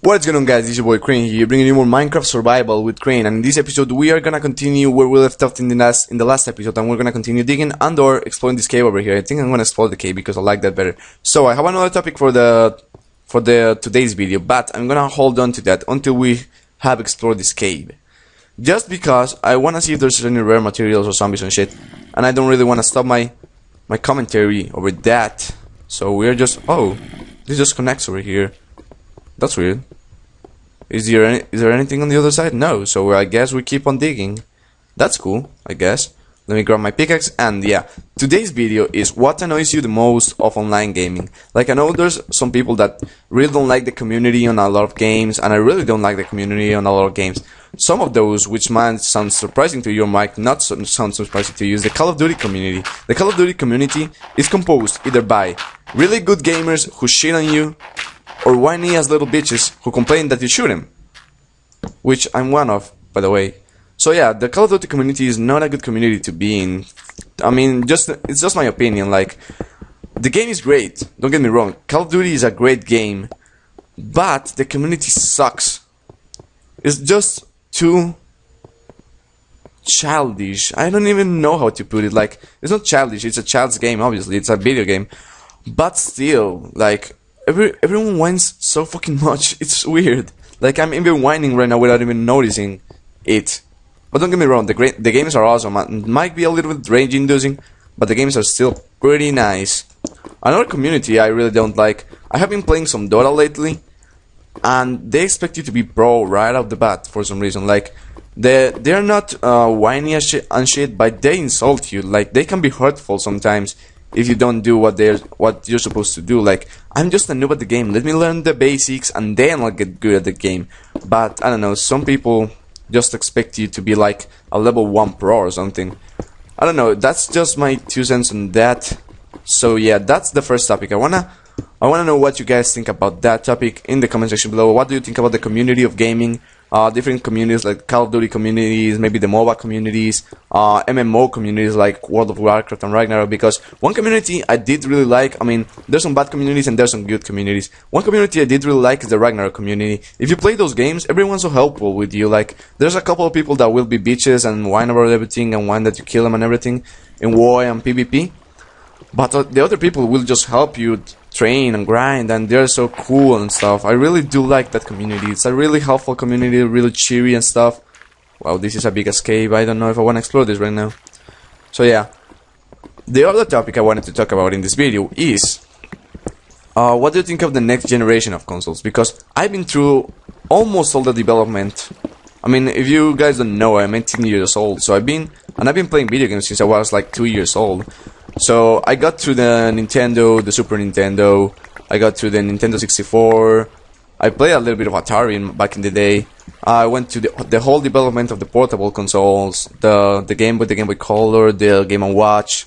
What's going on, guys? This is your boy Crane here, bringing you more Minecraft Survival with Crane. And in this episode, we are gonna continue where we left off in the last episode, and we're gonna continue digging and/or exploring this cave over here. I think I'm gonna explore the cave because I like that better. So I have another topic for today's video, but I'm gonna hold on to that until we have explored this cave. Just because I wanna see if there's any rare materials or zombies and shit, and I don't really wanna stop my commentary over that. So we're just this just connects over here. That's weird. Is there anything on the other side? No, so I guess we keep on digging. That's cool, I guess. Let me grab my pickaxe, and yeah. Today's video is what annoys you the most of online gaming. Like, I know there's some people that really don't like the community on a lot of games, and I really don't like the community on a lot of games. Some of those, which might sound surprising to you or might not sound surprising to you, is the Call of Duty community. The Call of Duty community is composed either by really good gamers who shit on you, or whiny ass little bitches who complain that you shoot him. Which I'm one of, by the way. So yeah, the Call of Duty community is not a good community to be in. I mean, it's just my opinion. Like, the game is great, don't get me wrong. Call of Duty is a great game, but the community sucks. It's just too childish. I don't even know how to put it. Like, it's not childish, it's a child's game, obviously. It's a video game. But still, like, everyone whines so fucking much. It's weird. Like, I'm even whining right now without even noticing it. But don't get me wrong, the games are awesome. It might be a little bit rage-inducing, but the games are still pretty nice. Another community I really don't like. I have been playing some Dota lately, and they expect you to be pro right off the bat for some reason. Like, they're not whiny and shit, but they insult you. Like, they can be hurtful sometimes if you don't do what you're supposed to do. Like, I'm just a noob at the game, let me learn the basics and then I'll get good at the game. But I don't know, some people just expect you to be like a level 1 pro or something. I don't know, that's just my 2 cents on that. So yeah, that's the first topic. I wanna know what you guys think about that topic in the comment section below. What do you think about the community of gaming? Different communities like Call of Duty communities, maybe the MOBA communities, MMO communities like World of Warcraft and Ragnarok. Because one community I did really like, I mean, there's some bad communities and there's some good communities. One community I did really like is the Ragnarok community. If you play those games, everyone's so helpful with you. Like, there's a couple of people that will be bitches and whine about everything and whine that you kill them and everything in WoW and PvP. But the other people will just help you train and grind, and they're so cool and stuff. I really do like that community. It's a really helpful community, really cheery and stuff. Wow, this is a big escape. I don't know if I want to explore this right now. So yeah, the other topic I wanted to talk about in this video is what do you think of the next generation of consoles? Because I've been through almost all the development. I mean, if you guys don't know, I'm 18 years old, so I've been playing video games since I was like 2 years old. So I got through the Nintendo, the Super Nintendo, I got through the Nintendo 64, I played a little bit of Atari back in the day. I went to the whole development of the portable consoles, the Game Boy, the Game Boy Color, the Game & Watch,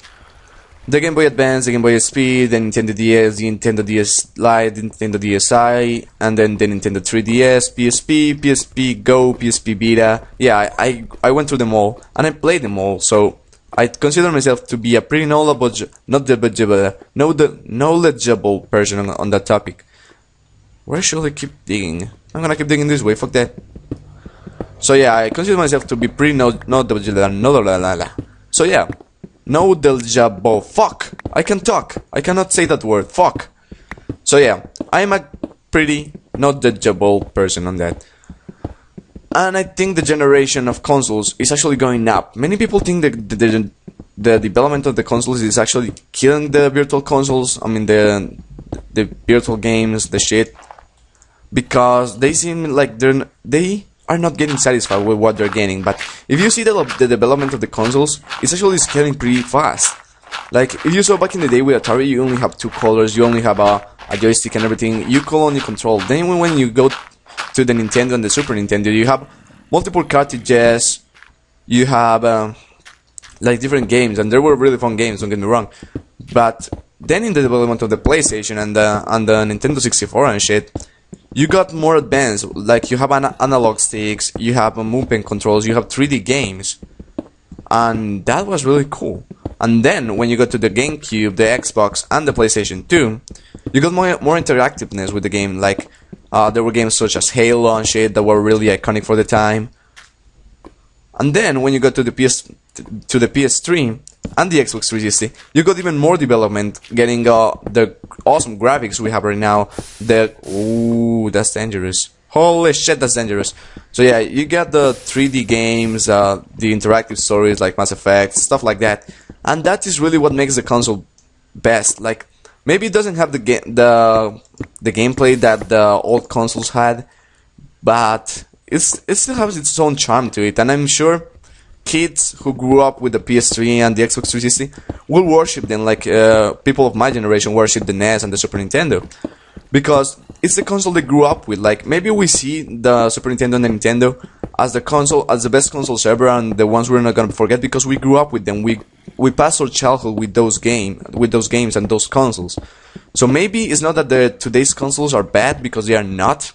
the Game Boy Advance, the Game Boy SP, the Nintendo DS, the Nintendo DS Lite, the Nintendo DSi, and then the Nintendo 3DS, PSP, PSP Go, PSP Vita. Yeah, I went through them all, and I played them all, so I consider myself to be a pretty knowledgeable person on that topic. Where should I keep digging? I'm gonna keep digging this way, fuck that. So yeah, I consider myself to be pretty knowledgeable. So yeah, knowledgeable. Fuck! I can talk. I cannot say that word. Fuck! So yeah, I'm a pretty knowledgeable person on that. And I think the generation of consoles is actually going up. Many people think that the development of the consoles is actually killing the virtual consoles. I mean, the virtual games, the shit. Because they seem like they are not getting satisfied with what they're getting. But if you see the development of the consoles, it's actually scaling pretty fast. Like, if you saw back in the day with Atari, you only have 2 colors, you only have a joystick and everything. You could only control. Then when you go to the Nintendo and the Super Nintendo, you have multiple cartridges, you have like different games, and there were really fun games, don't get me wrong. But then in the development of the PlayStation and the Nintendo 64 and shit, you got more advanced. Like, you have analog sticks, you have movement controls, you have 3D games, and that was really cool. And then when you go to the GameCube, the Xbox, and the PlayStation 2, you got more interactiveness with the game. Like, There were games such as Halo and shit that were really iconic for the time. And then when you got to the PS3 and the Xbox 360, you got even more development, getting the awesome graphics we have right now. Ooh, that's dangerous. Holy shit, that's dangerous. So yeah, you got the 3D games, the interactive stories like Mass Effect, stuff like that. And that is really what makes the console best. Like, maybe it doesn't have the gameplay that the old consoles had, but it still has its own charm to it. And I'm sure kids who grew up with the PS3 and the Xbox 360 will worship them like people of my generation worship the NES and the Super Nintendo. Because it's the console they grew up with. Like, maybe we see the Super Nintendo and the Nintendo as the best consoles ever and the ones we're not gonna forget because we grew up with them. We passed our childhood with those games and those consoles. So maybe it's not that today's consoles are bad, because they are not.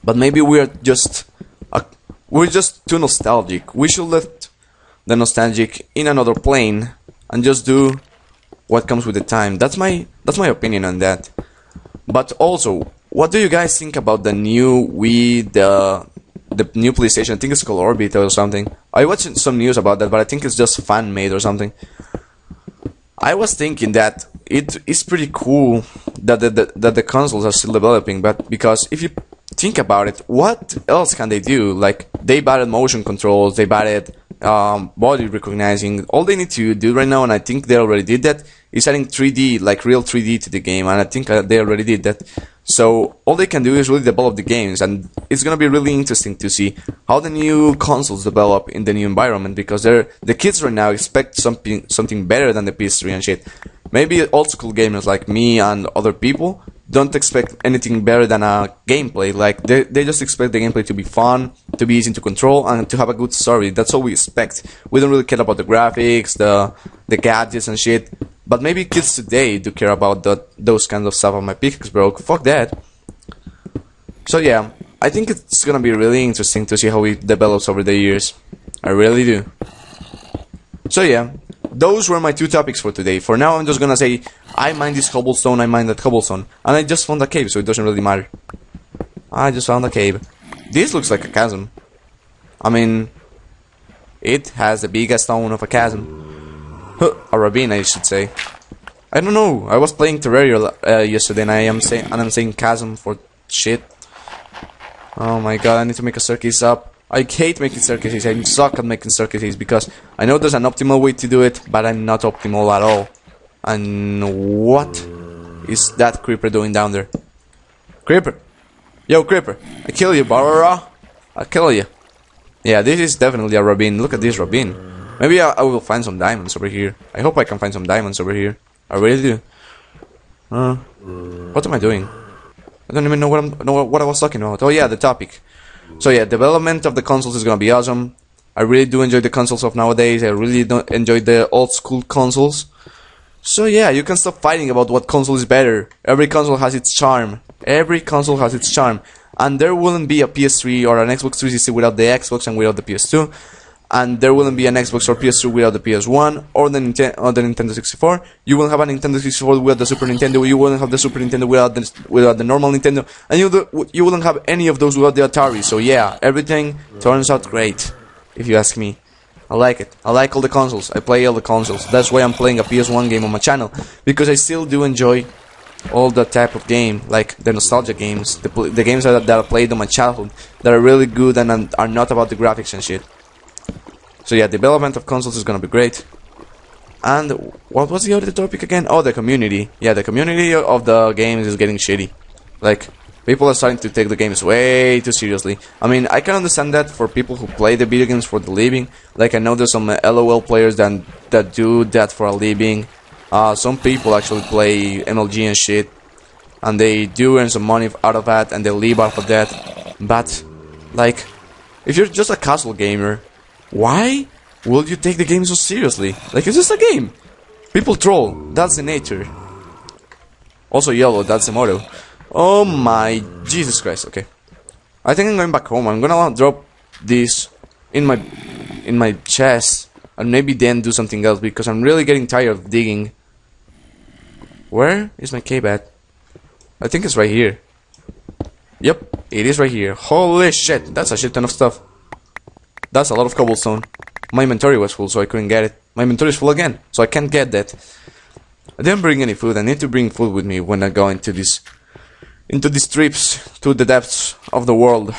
But maybe we're just too nostalgic. We should let the nostalgic in another plane and just do what comes with the time. That's my opinion on that. But also, what do you guys think about the new Wii, the new PlayStation? I think it's called Orbit or something. I watched some news about that, but I think it's just fan made or something. I was thinking that it is pretty cool that the consoles are still developing, but because if you think about it, what else can they do? Like, they added motion controls, they added body recognizing. All they need to do right now, and I think they already did that, is adding 3D, like real 3D to the game, and I think they already did that. So all they can do is really develop the games, and it's gonna be really interesting to see how the new consoles develop in the new environment, because the kids right now expect something better than the PS3 and shit. Maybe old school gamers like me and other people don't expect anything better than a gameplay. Like, they just expect the gameplay to be fun, to be easy to control, and to have a good story. That's all we expect. We don't really care about the graphics, the gadgets and shit. But maybe kids today do care about those kinds of stuff. My pickaxe broke. Fuck that. So yeah, I think it's gonna be really interesting to see how it develops over the years. I really do. So yeah, those were my two topics for today. For now, I'm just gonna say, I mined this cobblestone, I mined that cobblestone. And I just found a cave, so it doesn't really matter. I just found a cave. This looks like a chasm. I mean, it has the biggest stone of a chasm. A ravine, I should say. I don't know. I was playing Terraria yesterday, and I'm saying chasm for shit. Oh my god! I need to make a staircase up. I hate making staircases. I suck at making staircases because I know there's an optimal way to do it, but I'm not optimal at all. And what is that creeper doing down there? Creeper! Yo, creeper! I kill you, Barbara! I kill you. Yeah, this is definitely a ravine. Look at this ravine. Maybe I will find some diamonds over here. I hope I can find some diamonds over here. I really do. What am I doing? I don't even know what I was talking about. Oh yeah, the topic. So yeah, development of the consoles is gonna be awesome. I really do enjoy the consoles of nowadays. I really don't enjoy the old school consoles. So yeah, you can stop fighting about what console is better. Every console has its charm. Every console has its charm. And there wouldn't be a PS3 or an Xbox 360 without the Xbox and without the PS2. And there wouldn't be an Xbox or PS2 without the PS1 or the Nintendo 64. You wouldn't have a Nintendo 64 without the Super Nintendo. You wouldn't have the Super Nintendo without the normal Nintendo, and you wouldn't have any of those without the Atari. So yeah, everything turns out great, if you ask me. I like it. I like all the consoles. I play all the consoles. That's why I'm playing a PS1 game on my channel, because I still do enjoy all that type of game, like the nostalgia games, the games that I played in my childhood that are really good and are not about the graphics and shit. So yeah, development of consoles is gonna be great. And what was the other topic again? Oh, the community. Yeah, the community of the games is getting shitty. Like, people are starting to take the games way too seriously. I mean, I can understand that for people who play the video games for the living. Like, I know there's some LOL players that do that for a living. Some people actually play MLG and shit, and they do earn some money out of that, and they live out of that. But, like, if you're just a casual gamer, why will you take the game so seriously? Like, it's just a game. People troll. That's the nature. Also yellow. That's the motto. Oh my Jesus Christ. Okay. I think I'm going back home. I'm gonna drop this in my chest and maybe then do something else because I'm really getting tired of digging. Where is my cave at? I think it's right here. Yep, it is right here. Holy shit, that's a shit ton of stuff. That's a lot of cobblestone. My inventory was full, so I couldn't get it. My inventory is full again, so I can't get that. I didn't bring any food. I need to bring food with me when I go into these trips to the depths of the world.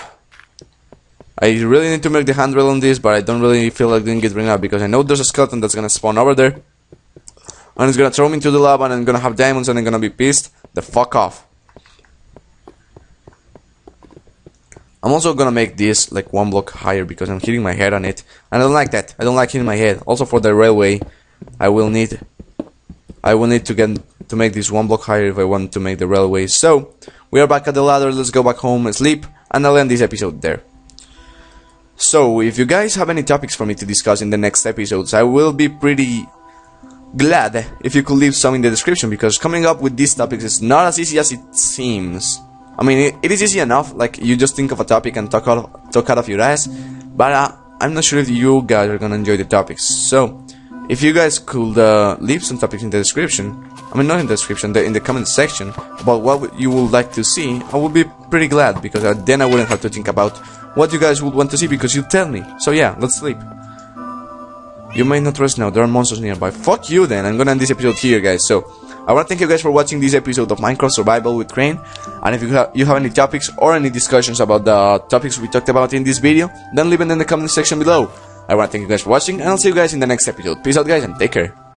I really need to make the handrail on this, but I don't really feel like doing it right now because I know there's a skeleton that's gonna spawn over there, and it's gonna throw me into the lava, and I'm gonna have diamonds, and I'm gonna be pissed the fuck off. I'm also gonna make this like 1 block higher because I'm hitting my head on it, and I don't like that. I don't like hitting my head. Also for the railway, I will need to make this 1 block higher if I want to make the railway. So we are back at the ladder. Let's go back home and sleep, and I'll end this episode there. So if you guys have any topics for me to discuss in the next episodes, I will be pretty glad if you could leave some in the description, because coming up with these topics is not as easy as it seems. I mean, it is easy enough, like you just think of a topic and talk out of your ass, but I'm not sure if you guys are gonna enjoy the topics. So if you guys could leave some topics in the description, I mean not in the description, in the comment section, about what you would like to see, I would be pretty glad, because then I wouldn't have to think about what you guys would want to see, because you tell me. So yeah, let's sleep. You may not rest now, there are monsters nearby. Fuck you then, I'm gonna end this episode here, guys. So I want to thank you guys for watching this episode of Minecraft Survival with Crane, and if you have any topics or any discussions about the topics we talked about in this video, then leave it in the comment section below. I want to thank you guys for watching, and I'll see you guys in the next episode. Peace out guys, and take care.